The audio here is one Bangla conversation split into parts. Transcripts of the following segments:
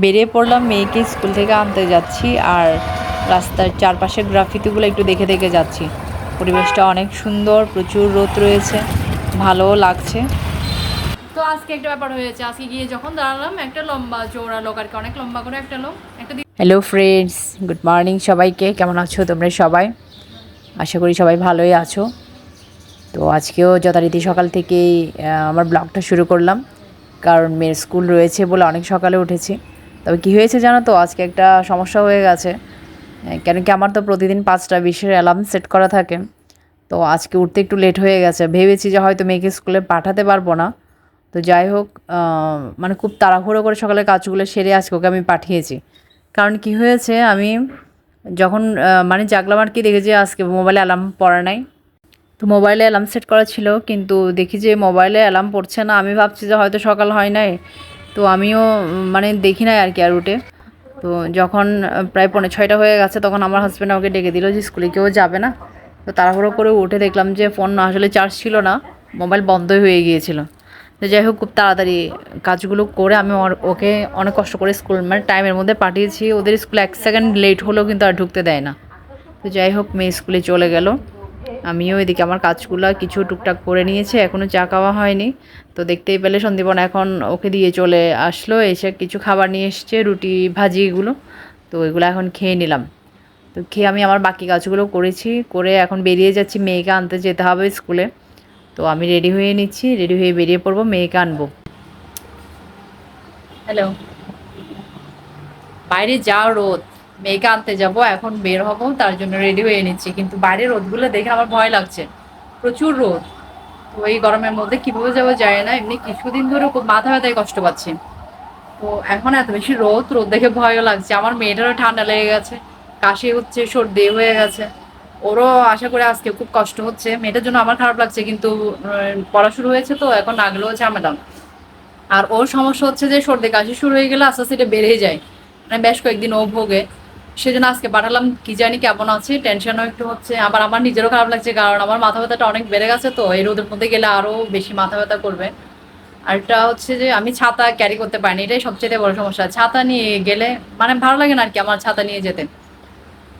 বেরিয়ে পড়লাম, মেয়েকে স্কুল থেকে আনতে যাচ্ছি আর রাস্তার চারপাশের গ্রাফিতিগুলো একটু দেখে দেখে যাচ্ছি। পরিবেশটা অনেক সুন্দর, প্রচুর রোদ রয়েছে, ভালোও লাগছে। তো আজকে একটা ব্যাপার হয়েছে, আজকে গিয়ে যখন দাঁড়ালাম একটা লম্বা চৌড়া লোক আর কি, অনেক লম্বা করে একটা লোক একটা। হ্যালো ফ্রেন্ডস, গুড মর্নিং সবাইকে। কেমন আছো তোমরা সবাই? আশা করি সবাই ভালোই আছো। তো আজকেও যথারীতি সকাল থেকেই আমার ব্লগটা শুরু করলাম, কারণ মেয়ের স্কুল রয়েছে বলে অনেক সকালে উঠেছি। তবে কী হয়েছে জানো তো, আজকে একটা সমস্যা হয়ে গেছে। কেন কি, আমার তো প্রতিদিন 5টা 20-এর অ্যালার্ম সেট করা থাকে। তো আজকে উঠতে একটু লেট হয়ে গেছে, ভেবেছি যে হয়তো মেয়েকে স্কুলে পাঠাতে পারবো না। তো যাই হোক, মানে খুব তাড়াহুড়ো করে সকালে কাজগুলো সেরে আজকে ওকে আমি পাঠিয়েছি। কারণ কি হয়েছে, আমি যখন মানে জাগলাম আর কি, দেখেছি আজকে মোবাইলে অ্যালার্ম পড়া নাই। তো মোবাইলে অ্যালার্ম সেট করা ছিল, কিন্তু দেখি যে মোবাইলে অ্যালার্ম পড়ছে না। আমি ভাবছি যে হয়তো সকাল হয় নাই, তো আমিও মানে দেখি নাই আর কি আর উঠে। তো যখন প্রায় 5:45 হয়ে গেছে, তখন আমার হাজব্যান্ড আমাকে ডেকে দিল যে স্কুলে কেউ যাবে না। তো তাড়াহুড়ো করে উঠে দেখলাম যে ফোন আসলে চার্জ ছিল না, মোবাইল বন্ধই হয়ে গিয়েছিল। তো যাই হোক, খুব তাড়াতাড়ি কাজগুলো করে আমি ওকে অনেক কষ্ট করে স্কুল মানে টাইমের মধ্যে পাঠিয়েছি। ওদের স্কুলে 1 সেকেন্ড লেট হলেও কিন্তু আর ঢুকতে দেয় না। তো যাই হোক, মেয়ে স্কুলে চলে গেল। আমিও এদিকে আমার কাজগুলো কিছু টুকটাক করে নিয়েছি, এখনও চা খাওয়া হয়নি। তো দেখতেই পেলে সন্দীপন এখন ওকে দিয়ে চলে আসলো, এসে কিছু খাবার নিয়ে এসছে, রুটি ভাজি এগুলো। তো এগুলো এখন খেয়ে নিলাম। তো খেয়ে আমি আমার বাকি কাজগুলো করেছি, করে এখন বেরিয়ে যাচ্ছি, মেয়েকে আনতে যেতে হবে স্কুলে। তো আমি রেডি হয়ে নিচ্ছি, রেডি হয়ে বেরিয়ে পড়বো, মেয়েকে আনবো। হ্যালো। বাইরে যা রোদ, মেয়েকে আনতে যাব, এখন বের হব, তার জন্য রেডি হয়ে নিচ্ছি। কিন্তু বাইরের রোদগুলো দেখে আমার ভয় লাগছে, প্রচুর রোদ। তো এই গরমের মধ্যে কীভাবে যাবো যায় না, এমনি কিছুদিন ধরে খুব মাথা ব্যথায় কষ্ট পাচ্ছি। তো এখন এত বেশি রোদ, রোদ দেখে ভয়ও লাগছে। আমার মেয়েটারও ঠান্ডা লেগে গেছে, কাশি হচ্ছে, সর্দি হয়ে গেছে। ওরও আশা করে আজকে খুব কষ্ট হচ্ছে। মেয়েটার জন্য আমার খারাপ লাগছে, কিন্তু পড়া শুরু হয়েছে তো এখন না গেলেও ঝামেলা। আর ওর সমস্যা হচ্ছে যে সর্দি কাশি শুরু হয়ে গেলে আস্তে আস্তে এটা বেড়েই যায়, মানে বেশ কয়েকদিন ও ভোগে। সেজন্য আজকে পাঠালাম, কি জানি কেমন আছে, টেনশনও একটু হচ্ছে। আবার আমার নিজেরও খারাপ লাগছে, কারণ আমার মাথা ব্যথাটা অনেক বেড়ে গেছে। তো এই রোদের মধ্যে গেলে আরও বেশি মাথা ব্যথা করবে। আরেকটা হচ্ছে যে আমি ছাতা ক্যারি করতে পারিনি, এটাই সবচেয়ে বড় সমস্যা। ছাতা নিয়ে গেলে মানে ভালো লাগে না আর কি আমার ছাতা নিয়ে যেতে।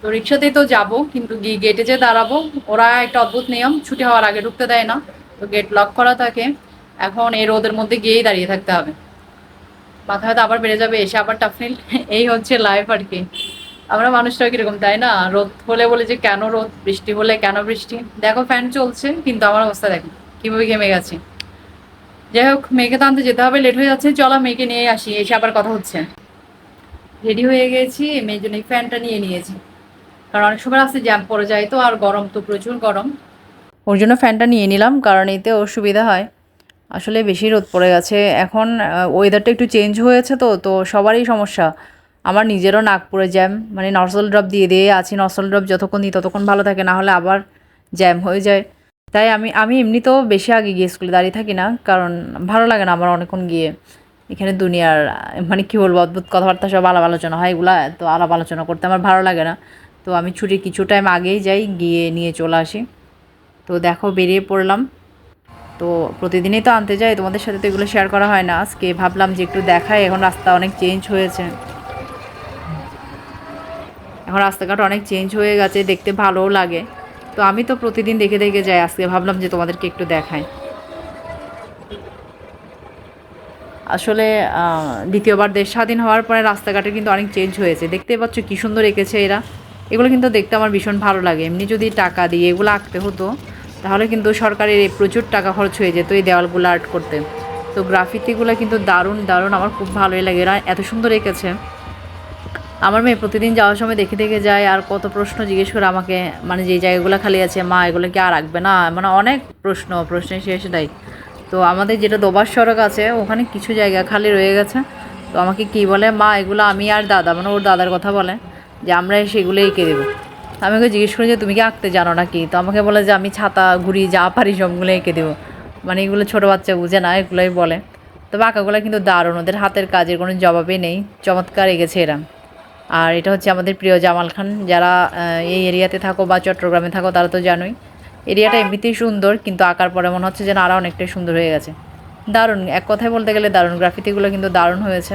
তো রিক্সাতেই তো যাবো, কিন্তু গেটে যে দাঁড়াবো, ওরা একটা অদ্ভুত নিয়ম, ছুটি হওয়ার আগে ঢুকতে দেয় না। তো গেট লক করা থাকে, এখন এই রোদের মধ্যে গিয়েই দাঁড়িয়ে থাকতে হবে। মাথা ব্যথা আবার বেড়ে যাবে, এসে আবার টাফনিল। এই হচ্ছে লাইফ আর কি। আমরা মানুষরা কিরকম, তাই না? রোদ হলে বলে যে কেন রোদ, বৃষ্টি হলে কেন বৃষ্টি। দেখো ফ্যান চলছে, কিন্তু আমার অবস্থা দেখো কিভাবে ঘেমে গেছে। যাই হোক, মেয়েকে তো আনতে যেতে হবে, লেট হয়ে যাচ্ছে, চলো মেয়েকে নিয়ে আসি, এসে আবার কথা হচ্ছে। রেডি হয়ে গেছি, মেয়ের জন্য ফ্যানটা নিয়ে নিয়েছি, কারণ অনেক সময় রাস্তায় জ্যাম পড়ে যায়। তো আর গরম তো প্রচুর গরম, ওর জন্য ফ্যানটা নিয়ে নিলাম, কারণ এতে ওর সুবিধা হয়। আসলে বেশি রোদ পড়ে গেছে এখন, ওয়েদারটা একটু চেঞ্জ হয়েছে, তো তো সবারই সমস্যা। আমার নিজেরও নাক পুরো জ্যাম, মানে নসল ড্রপ দিয়ে দিয়ে আছি, নসল ড্রপ যতক্ষণ দিই ততক্ষণ ভালো থাকে, না হলে আবার জ্যাম হয়ে যায়। তাই আমি আমি এমনিতেও বেশি আগে গিয়ে স্কুলে দাঁড়িয়ে থাকি না, কারণ ভালো লাগে না আমার অনেকক্ষণ গিয়ে। এখানে দুনিয়ার মানে কী বলবো, অদ্ভুত কথাবার্তা সব আলাপ আলোচনা হয়, এগুলো তো আলাপ আলোচনা করতে আমার ভালো লাগে না। তো আমি ছুটির কিছু টাইম আগেই যাই, গিয়ে নিয়ে চলে আসি। তো দেখো বেরিয়ে পড়লাম। তো প্রতিদিনই তো আনতে যাই, তোমাদের সাথে তো এগুলো শেয়ার করা হয় না, আজকে ভাবলাম যে একটু দেখাই। এখন রাস্তা অনেক চেঞ্জ হয়েছে, এখন রাস্তাঘাট অনেক চেঞ্জ হয়ে গেছে, দেখতে ভালোও লাগে। তো আমি তো প্রতিদিন দেখে দেখে যাই, আজকে ভাবলাম যে তোমাদেরকে একটু দেখাই। আসলে দ্বিতীয়বার দেশ স্বাধীন হওয়ার পরে রাস্তাঘাটে কিন্তু অনেক চেঞ্জ হয়েছে, দেখতে পাচ্ছ কী সুন্দর এঁকেছে এরা। এগুলো কিন্তু দেখতে আমার ভীষণ ভালো লাগে। এমনি যদি টাকা দিয়ে এগুলো আঁকতে হতো, তাহলে কিন্তু সরকারের প্রচুর টাকা খরচ হয়ে যেত এই দেওয়ালগুলো আর্ট করতে। তো গ্রাফিতিগুলো কিন্তু দারুণ দারুণ, আমার খুব ভালোই লাগে, এরা এত সুন্দর এঁকেছে। আমার মেয়ে প্রতিদিন যাওয়ার সময় দেখে দেখে যায়, আর কত প্রশ্ন জিজ্ঞেস করে আমাকে, মানে যেই জায়গাগুলো খালি আছে, মা এগুলো কি আর রাখবে না, মানে অনেক প্রশ্নের শেষ দেয়। তো আমাদের যেটা দোবাস সড়ক আছে, ওখানে কিছু জায়গা খালি রয়ে গেছে। তো আমাকে কি বলে, মা এগুলো আমি আর দাদা, মানে ওর দাদার কথা বলে, যে আমরা সেগুলো এঁকে দেবো। আমি ওকে জিজ্ঞেস করি যে তুমি কি আঁকতে জানো নাকি, তো আমাকে বলে যে আমি ছাতা ঘুরি যা পারি সবগুলো এঁকে দেবো। মানে এগুলো ছোটো বাচ্চা বুঝে না, এগুলোই বলে। তবে আঁকাগুলো কিন্তু দারুণ, ওদের হাতের কাজের কোনো জবাবই নেই, চমৎকার এঁকেছে এরা। আর এটা হচ্ছে আমাদের প্রিয় জামাল খান। যারা এই এরিয়াতে থাকো বা চট্টগ্রামে থাকো তারা তো জানোই, এরিয়াটা এমনিতেই সুন্দর, কিন্তু আঁকার পরে মনে হচ্ছে যেন আরও অনেকটাই সুন্দর হয়ে গেছে। দারুণ, এক কথায় বলতে গেলে দারুণ, গ্রাফিতিগুলো কিন্তু দারুণ হয়েছে।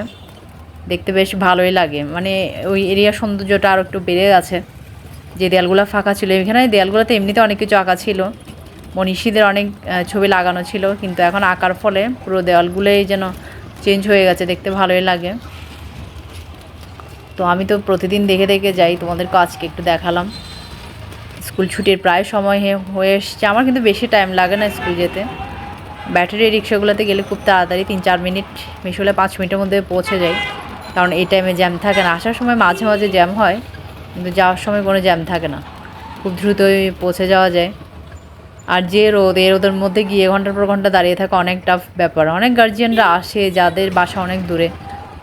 দেখতে বেশ ভালোই লাগে, মানে ওই এরিয়ার সৌন্দর্যটা আরও একটু বেড়ে গেছে। যে দেয়ালগুলো ফাঁকা ছিল, এখানে দেয়ালগুলোতে এমনিতে অনেক কিছু আঁকা ছিল, মনীষীদের অনেক ছবি লাগানো ছিল, কিন্তু এখন আঁকার ফলে পুরো দেওয়ালগুলোই যেন চেঞ্জ হয়ে গেছে, দেখতে ভালোই লাগে। তো আমি তো প্রতিদিন দেখে দেখে যাই, তোমাদেরকে আজকে একটু দেখালাম। স্কুল ছুটির প্রায় সময় হয়ে এসছে, আমার কিন্তু বেশি টাইম লাগে না স্কুল যেতে। ব্যাটারি রিক্সাগুলোতে গেলে খুব তাড়াতাড়ি 3-4 মিনিট, বেশি হলে 5 মিনিটের মধ্যে পৌঁছে যাই, কারণ এই টাইমে জ্যাম থাকে না। আসার সময় মাঝে মাঝে জ্যাম হয়, কিন্তু যাওয়ার সময় কোনো জ্যাম থাকে না, খুব দ্রুতই পৌঁছে যাওয়া যায়। আর যে রোদ, এই রোদের মধ্যে গিয়ে ঘন্টার পর ঘন্টা দাঁড়িয়ে থাকা অনেক টাফ ব্যাপার। অনেক গার্জিয়ানরা আসে যাদের বাসা অনেক দূরে,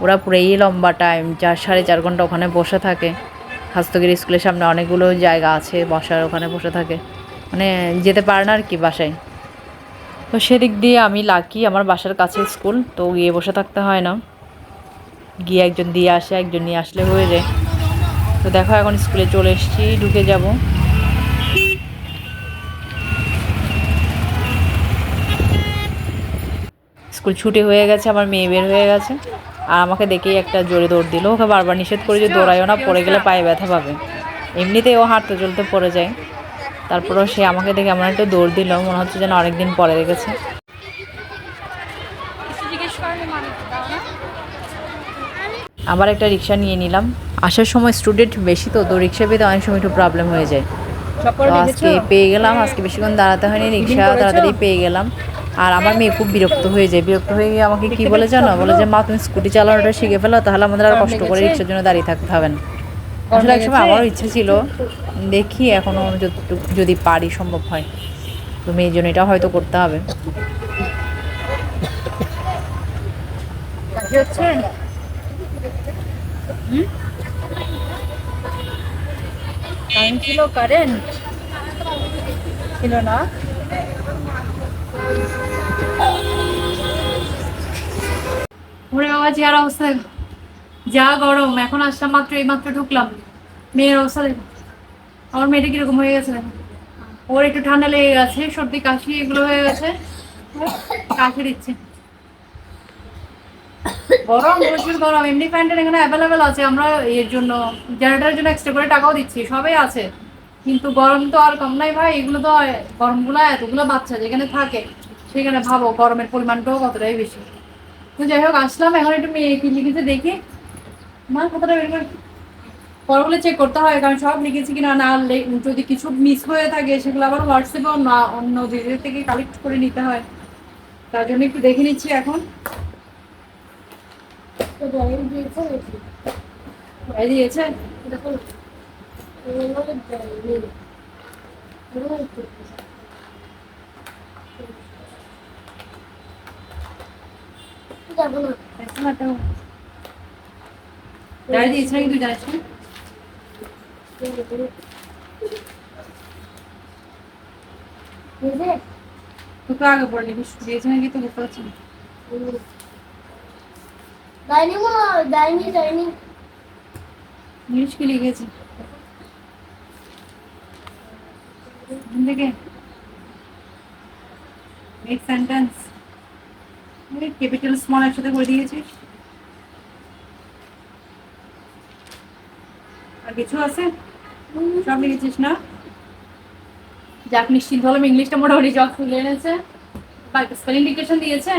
ওরা পুরো এই লম্বা টাইম 4-4.5 ঘন্টা ওখানে বসে থাকে। খাস্তগিরি স্কুলের সামনে অনেকগুলো জায়গা আছে বসার, ওখানে বসে থাকে, মানে যেতে পারে না আর কি বাসায়। তো সেদিক দিয়ে আমি লাকি, আমার বাসার কাছে স্কুল, তো গিয়ে বসে থাকতে হয় না, গিয়ে একজন দিয়ে আসে, একজন নিয়ে আসলে হয়ে যায়। তো দেখো এখন স্কুলে চলে এসেছি, ঢুকে যাব। স্কুল ছুটি হয়ে গেছে, আমার মেয়ে বের হয়ে গেছে, আর আমাকে দেখেই একটা জোরে দৌড় দিল। ওকে বারবার নিষেধ করে যে দৌড়াইও না, পড়ে গেলে পায়ে ব্যথা পাবে। এমনিতেই ও হাঁটতে চলতে পড়ে যায়, তারপরেও সে আমাকে দেখে এমন একটা দৌড় দিল, মনে হচ্ছে যেন অনেকদিন পরে দেখেছে। আবার একটা রিক্সা নিয়ে নিলাম। আসার সময় স্টুডেন্ট বেশি, তো রিক্সা পেতে অনেক সময় একটু প্রবলেম হয়ে যায়। তো আজকে পেয়ে গেলাম, আজকে বেশিক্ষণ দাঁড়াতে হয়নি, রিক্সা তাড়াতাড়ি পেয়ে গেলাম। আর আমার মেয়ে খুব বিরক্ত হয়ে যায়, বিরক্ত হয়ে গিয়ে আমাকে কি বলে জানো, বলে যে মা তুমি স্কুটি চালানোটা শিখে ফেলো, তাহলে আমাদের আর কষ্ট করে রিক্সার জন্য দাঁড়িয়ে থাকতে হবে না। আসলে একসময় আমারও ইচ্ছা ছিল, দেখি এখনও যতটুকু যদি পারি সম্ভব হয়, তো মেয়ের জন্য এটা হয়তো করতে হবে। কারেন্ট ছিল, কারেন্ট ছিল না। ওরে বাবা, চেহারা অবস্থা, যা গরম। এখন আসলাম মাত্র, এই মাত্র ঢুকলাম, মেয়ের অবস্থা দেখো। আমার মেয়েটা কিরকম হয়ে গেছে, ওর একটু ঠান্ডা লেগে গেছে, সর্দি কাশি এগুলো হয়ে গেছে, কাশি দিচ্ছে। গরম, প্রচুর গরম। এমনি প্যান্টের এখানে অ্যাভেলেবেল আছে, আমরা এর জন্য জেনারেটরের জন্য এক্সট্রা করে টাকাও দিচ্ছি, সবই আছে, কিন্তু গরম তো আর কম নাই ভাই। এগুলো তো গরমগুলো এতগুলো বাচ্চা যেখানে থাকে, সেখানে ভাবো গরমের পরিমাণটাও কতটাই বেশি। তো যাই হোক আসলাম, এখন একটু মেয়ে কি লিখেছে দেখি। আমার কতটা বের করে পরগুলো চেক করতে হয়, কারণ সব লিখেছি কিনা, না যদি কিছু মিস হয়ে থাকে সেগুলো আবার হোয়াটসঅ্যাপেও না অন্য দিদিদের থেকে কালেক্ট করে নিতে হয়, তার জন্য একটু দেখে নিচ্ছি এখন। দিয়েছে দিয়েছে নাকি তুই জানিস না? তোকে আগে পড়ে লিখিস দিয়েছে নাকি তো বুঝতে পারছি না। ইংলিশ কি লিখেছি দেখে, মেক সেন্টেন্স ক্যাপিটাল স্মল একসাথে করে দিয়েছিস। আর কিছু আছে? সব লিখেছিস না? যাক, নিশ্চিন্ত হলাম, ইংলিশটা মোটামুটি জব তুলে এনেছে। স্পেলিং ডিকটেশন দিয়েছে,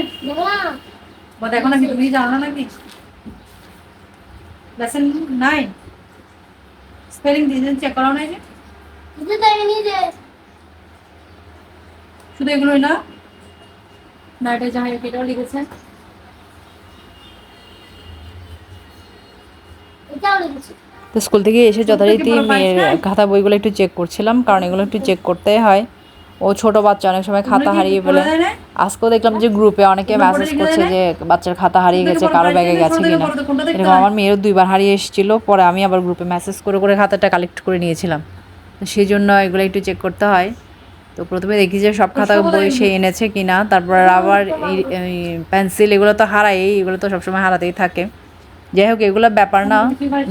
দেখো নাকি, তুমি জানো না নাকি? লেসন 9 স্পেলিং ডিকটেশন চেক করাও নাই যে? শুধু এগুলোই না, এটা যাই হোক এটাও লিখেছে। তো স্কুল থেকে এসে যথারীতি মেয়ের খাতা বইগুলো একটু চেক করছিলাম, কারণ এগুলো একটু চেক করতে হয়। ও ছোট বাচ্চা, অনেক সময় খাতা হারিয়ে ফেলে। আজকেও দেখলাম যে গ্রুপে অনেকে মেসেজ করছে যে বাচ্চার খাতা হারিয়ে গেছে, কারো ব্যাগে গেছে কিনা। এরকম আমার মেয়েরও 2বার হারিয়ে এসেছিল, পরে আমি আবার গ্রুপে মেসেজ করে করে খাতাটা কালেক্ট করে নিয়েছিলাম, তো সেই জন্য এগুলো একটু চেক করতে হয়। তো প্রথমে দেখি যে সব খাতা বই সে এনেছে কিনা, তারপর আবার এই পেন্সিল এগুলো তো হারাই, এগুলো তো সবসময় হারাতেই থাকে। যাই হোক এগুলো ব্যাপার না,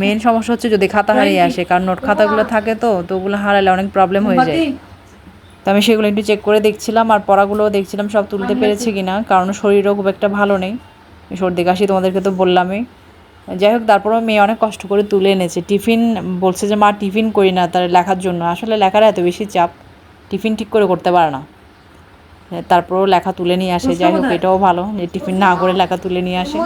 মেন সমস্যা হচ্ছে যদি খাতা হারিয়ে আসে, কারণ নোট খাতাগুলো থাকে, তো ওগুলো হারালে অনেক প্রবলেম হয়ে যায়। তো আমি সেগুলো একটু চেক করে দেখছিলাম, আর পড়াগুলোও দেখছিলাম সব তুলতে পেরেছে কিনা, কারণ শরীরও খুব একটা ভালো নেই, সর্দি কাশি তোমাদেরকে তো বললামই। যাই হোক, তারপরেও মেয়ে অনেক কষ্ট করে তুলে এনেছে। টিফিন বলছে যে মা টিফিন করি না তার লেখার জন্য। আসলে লেখার এত বেশি চাপ, টিফিন ঠিক করে করতে পারে না। তারপরেও লেখা তুলে নিয়ে আসে। যাই হোক, এটাও ভালো যে টিফিন না করে লেখা তুলে নিয়ে আসে।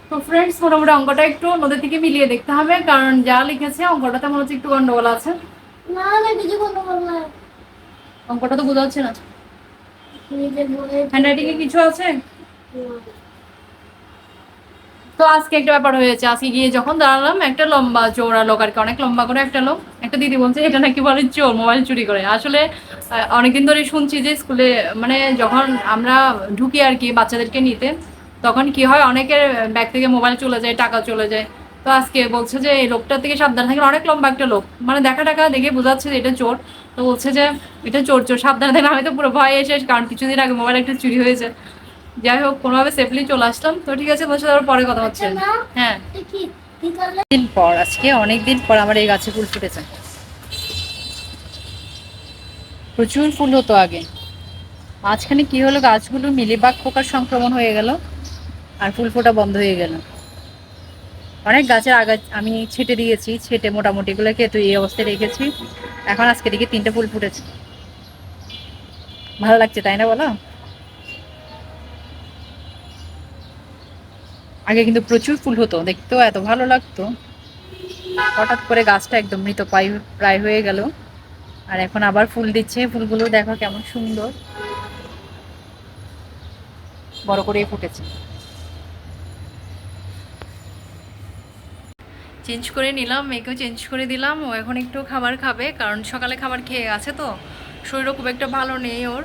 তো ফ্রেন্ডস, মোটামুটি অঙ্কটা একটু ওদের থেকে মিলিয়ে দেখতে হবে, কারণ যা লিখেছে অঙ্কটাতে মনে হচ্ছে একটু গন্ডগোল আছে। না না, কিছু গন্ডগোল না, অঙ্কটা তো বোঝা যাচ্ছে না। হ্যান্ডরাইটিং এ কিছু আছে? তো আজকে একটা ব্যাপার হয়েছে, আজকে গিয়ে যখন দাঁড়ালাম, একটা লম্বা চোরা লোক আর কি, অনেক লম্বা করে একটা লোক, একটা দিদি বলছে এটা নাকি বলে চোর, মোবাইল চুরি করে। আসলে অনেকদিন ধরে শুনছি যে স্কুলে মানে যখন আমরা ঢুকি আর কি বাচ্চাদেরকে নিতে, তখন কি হয় অনেকের ব্যাগ থেকে মোবাইল চলে যায়, টাকা চলে যায়। তো আজকে বলছে যে এই লোকটার থেকে সাবধান থাকেন, অনেক লম্বা একটা লোক, মানে দেখা টাকা দেখে বোঝাচ্ছে যে এটা চোর। তো বলছে যে এটা চোর চোর সাবধান থাকেন। আমি তো পুরো ভয় এসে, কারণ কিছুদিন আগে মোবাইল একটা চুরি হয়েছে। যাই হোক, কোনোভাবে সেফলি চলে আসলাম। তো ঠিক আছে, তোমার সাথে আবার পরে কথা হচ্ছে। হ্যাঁ, দিন পর, আজকে অনেক দিন পর আমার এই গাছে ফুল ফুটেছে। প্রচুর ফুল হতো আগে, মাঝখানে কি হলো, গাছগুলো মিলিবাগ পোকার সংক্রমণ হয়ে গেল আর ফুল ফোটা বন্ধ হয়ে গেল। অনেক গাছের আগা আমি ছেটে দিয়েছি, ছেটে মোটামুটি এগুলোকে তো এই অবস্থায় রেখেছি। এখন আজকে দিকে 3টে ফুল ফুটেছে। ভালো লাগছে তাই না বলো? আগে কিন্তু প্রচুর ফুল হতো, দেখতেও এত ভালো লাগতো। হঠাৎ করে গাছটা একদম মৃত প্রায় হয়ে গেল, আর এখন আবার ফুল দিচ্ছে। ফুলগুলো দেখো কেমন সুন্দর, বড় করে ফুটেছে। চেঞ্জ করে নিলাম, মেয়েকেও চেঞ্জ করে দিলাম। ও এখন একটু খাবার খাবে, কারণ সকালে খাবার খেয়ে গেছে, তো শরীরও খুব একটা ভালো নেই ওর,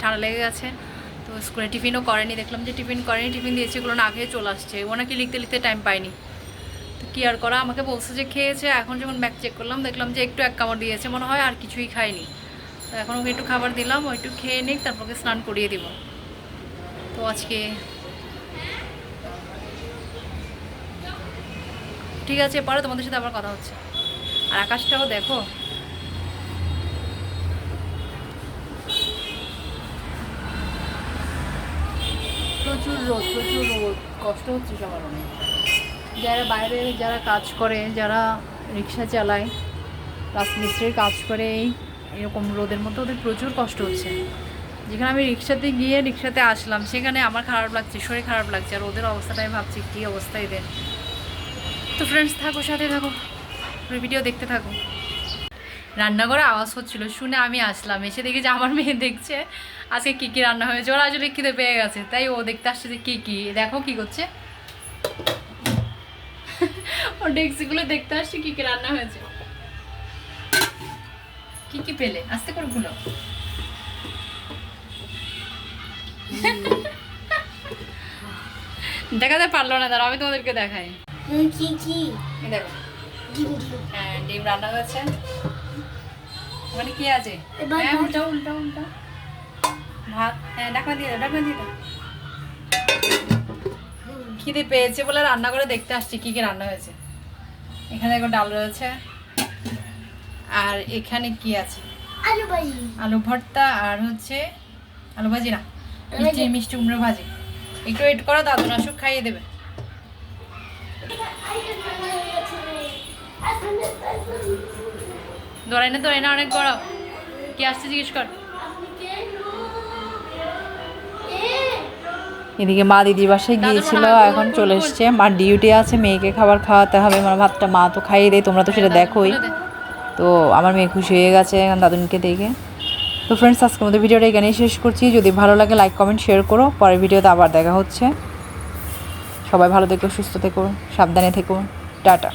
ঠান্ডা লেগে গেছে। তো স্কুলে টিফিনও করেনি, দেখলাম যে টিফিন করেনি, টিফিন দিয়েছে, এগুলো না খেয়ে চলে আসছে। ও নাকি লিখতে লিখতে টাইম পায়নি। তো কী আর করা, আমাকে বলছে যে খেয়েছে। এখন যখন ব্যাগ চেক করলাম, দেখলাম যে একটু এক কামড় দিয়েছে মনে হয়, আর কিছুই খায়নি। তো এখন ওকে একটু খাবার দিলাম, ও একটু খেয়ে নিক, তারপর ওকে স্নান করিয়ে দিব। তো আজকে ঠিক আছে, পরে তোমাদের সাথে আবার কথা হচ্ছে। আর আকাশটাও দেখো, প্রচুর রোদ, প্রচুর রোদ, কষ্ট হচ্ছে সবার অনেক। যারা বাইরে যারা কাজ করে, যারা রিক্সা চালায়, রাজমিস্ত্রির কাজ করে, এরকম রোদের মধ্যে ওদের প্রচুর কষ্ট হচ্ছে। যেখানে আমি রিক্সাতে গিয়ে রিক্সাতে আসলাম, সেখানে আমার খারাপ লাগছে, শরীর খারাপ লাগছে, আর ওদের অবস্থাটা আমি ভাবছি কী অবস্থা এদের। তো ফ্রেন্ডস, থাকো, সাথে থাকো, ভিডিও দেখতে থাকো। রান্নাঘরে আওয়াজ হচ্ছিল, শুনে আমি আসলাম, এসে দেখি যে আমার মেয়ে দেখছে আজকে কী কী রান্না হয়েছে। ওরা আসলে খিদে পেয়ে গেছে, তাই ও দেখতে আসছে যে কী কী, দেখো কী করছে। ও ডেক্সিগুলো দেখতে আসছে কী কী রান্না হয়েছে। কি কি পেলে, আস্তে করে ভুলো। দেখাতে পারলো না, দাঁড়াও আমি তোমাদেরকে দেখাই। কি কি দেখো, হ্যাঁ, ডিম রান্না হয়েছে। ওখানে কি আছে? হ্যাঁ, উল্টা উল্টা উল্টা ভাত। হ্যাঁ, ঢাকনা দিয়ে দাও, ঢাকনা দিয়ে দাও। খিদে পেয়েছে বলে রান্না করে দেখতে আসছি কি কি রান্না হয়েছে। এখানে দেখো ডাল রয়েছে, আর এখানে কি আছে, আলু ভাজি, আলু ভর্তা, আর হচ্ছে আলু ভাজি না, মিষ্টি মিষ্টি কুমড়ো ভাজি। একটু ওয়েট করো, দাদু নাসুক খাইয়ে দেবে। দৌড়াই না, দৌড়াই না, অনেক গরম। কি আসছে জিজ্ঞেস কর। এদিকে মা দিদির বাসায় গিয়েছিল, এখন চলে এসছে। মার ডিউটি আছে, মেয়েকে খাবার খাওয়াতে হবে। আমার ভাতটা মা তো খাইয়ে দেয়, তোমরা তো সেটা দেখোই। তো আমার মেয়ে খুশি হয়ে গেছে এখন দাদুনকে দেখে। তো ফ্রেন্ডস, আজকের মধ্যে ভিডিওটা এখানেই শেষ করছি। যদি ভালো লাগে লাইক কমেন্ট শেয়ার করো। পরের ভিডিওতে আবার দেখা হচ্ছে। সবাই ভালো থেকো, সুস্থ থেকো, সাবধানে থেকো। টাটা।